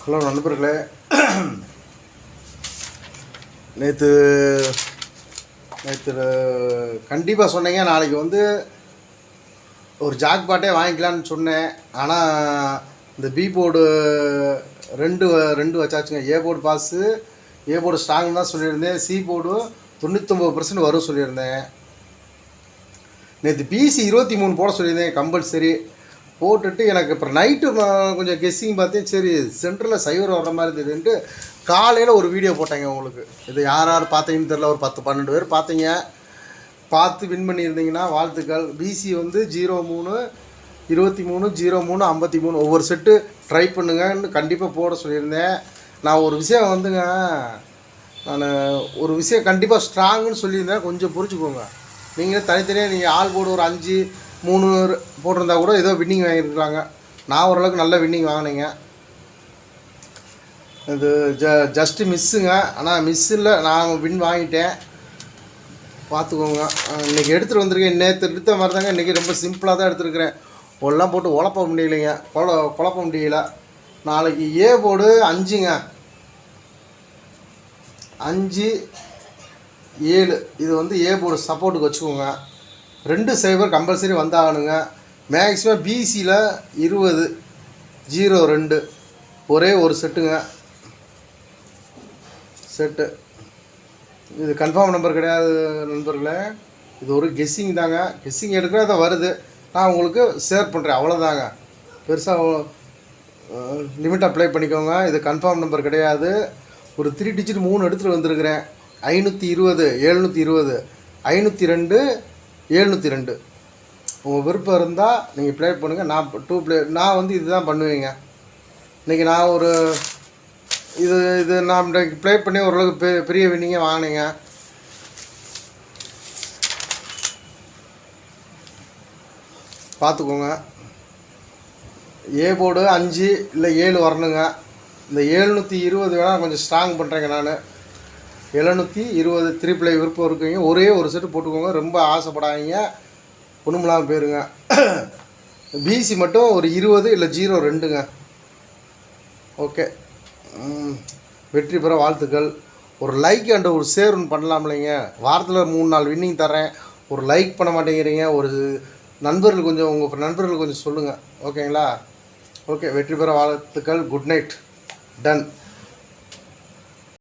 Hello நண்பர்களே, நேற்று நேற்று கண்டிப்பாக சொன்னீங்க நாளைக்கு வந்து ஒரு ஜாக்பாட்டே வாங்கிக்கலான்னு சொன்னேன். ஆனால் இந்த பி போர்டு ரெண்டு வச்சாச்சுங்க. A board boss, A board strong தான் சொல்லியிருந்தேன். சி போர்டு 99% வரும் சொல்லியிருந்தேன். நேற்று பிசி 23 போட சொல்லியிருந்தேன் கம்பல்சரி. போட்டுட்டு எனக்கு அப்புறம் நைட்டு கொஞ்சம் கெஸ்ஸிங் பார்த்தேன். சரி சென்டரில் சைவர் வர்ற மாதிரி தெரியுதுன்ட்டு காலையில் ஒரு வீடியோ போட்டேங்க. உங்களுக்கு இது யார் பார்த்தீங்கன்னு தெரில, ஒரு 10-12 பேர் பார்த்தீங்க. பார்த்து வின் பண்ணியிருந்தீங்கன்னா வாழ்த்துக்கள். பிசி வந்து 03 23 03 53 ஒவ்வொரு செட்டு ட்ரை பண்ணுங்கன்னு கண்டிப்பாக போட சொல்லியிருந்தேன். நான் ஒரு விஷயம் வந்துங்க, நான் ஒரு விஷயம் கண்டிப்பாக ஸ்ட்ராங்குன்னு சொல்லியிருந்தேன். கொஞ்சம் புரிஞ்சுக்கோங்க. நீங்கள் தனித்தனியாக நீங்கள் ஆள் போர்டு ஒரு 5-3 போட்டிருந்தா கூட ஏதோ வின்னிங் வாங்கியிருக்கலாங்க. நான் ஓரளவுக்கு நல்ல வின்னிங் வாங்கினேங்க. இது ஜஸ்ட்டு மிஸ்ஸுங்க. ஆனால் மிஸ் இல்லை, நான் வின் வாங்கிட்டேன். பார்த்துக்கோங்க. இன்றைக்கி எடுத்துகிட்டு வந்திருக்கேன். நேற்று எடுத்த மாதிரி தாங்க இன்றைக்கி ரொம்ப சிம்பிளாக தான் எடுத்துருக்கிறேன். ஒல்லாம் போட்டு குழப்ப முடியலைங்க, குழப்ப முடியல. நாளைக்கு ஏ போர்டு 5ங்க, 5 7 இது வந்து ஏ போர்டு சப்போர்ட்டுக்கு வச்சுக்கோங்க. 2 சைபர் கம்பல்சரி வந்தாகணுங்க. மேக்ஸிமம் பிசியில் 20 02 ஒரே ஒரு செட்டுங்க. செட்டு இது கன்ஃபார்ம் நம்பர் கிடையாது நண்பர்களே. இது ஒரு கெஸ்ஸிங் தாங்க. கெஸ்ஸிங் எடுக்கிறத வருது, நான் உங்களுக்கு ஷேர் பண்ணுறேன், அவ்வளோதாங்க. பெருசாக லிமிட் அப்ளை பண்ணிக்கோங்க. இது கன்ஃபார்ம் நம்பர் கிடையாது. ஒரு 3 டிஜிட் 3 எடுத்துகிட்டு வந்திருக்கிறேன். 520 720 502 702. உங்கள் விருப்பம் இருந்தால் நீங்கள் ப்ளே பண்ணுங்கள். நான் வந்து இதுதான் பண்ணுவேங்க. இன்றைக்கி நான் ஒரு இது நான் இன்றைக்கி ப்ளே பண்ணி ஓரளவுக்கு பெரிய வின்னிங்க வாங்கினேங்க. பார்த்துக்கோங்க. ஏ போர்டு 5 இல்லை 7 வரணுங்க. இந்த 720 வேணால் கொஞ்சம் ஸ்ட்ராங் பண்ணுறேங்க. நான் 720 3 விருப்பம் இருக்குங்க. ஒரே ஒரு செட்டு போட்டுக்கோங்க. ரொம்ப ஆசைப்படாதீங்க, ஒன்றுமில்லாமல் போயிருங்க. பிசி மட்டும் ஒரு 20 இல்லை 02ங்க. ஓகே, வெற்றி பெற வாழ்த்துக்கள். ஒரு லைக் அண்ட் ஒரு ஷேர் ஒன்று பண்ணலாம் இல்லைங்க. வாரத்தில் 3-4 வின்னிங் தரேன், ஒரு லைக் பண்ண மாட்டேங்கிறீங்க. ஒரு நண்பர்கள் கொஞ்சம், உங்கள் நண்பர்கள் கொஞ்சம் சொல்லுங்கள். ஓகேங்களா? ஓகே, வெற்றி பெற வாழ்த்துக்கள். Good night. டன்.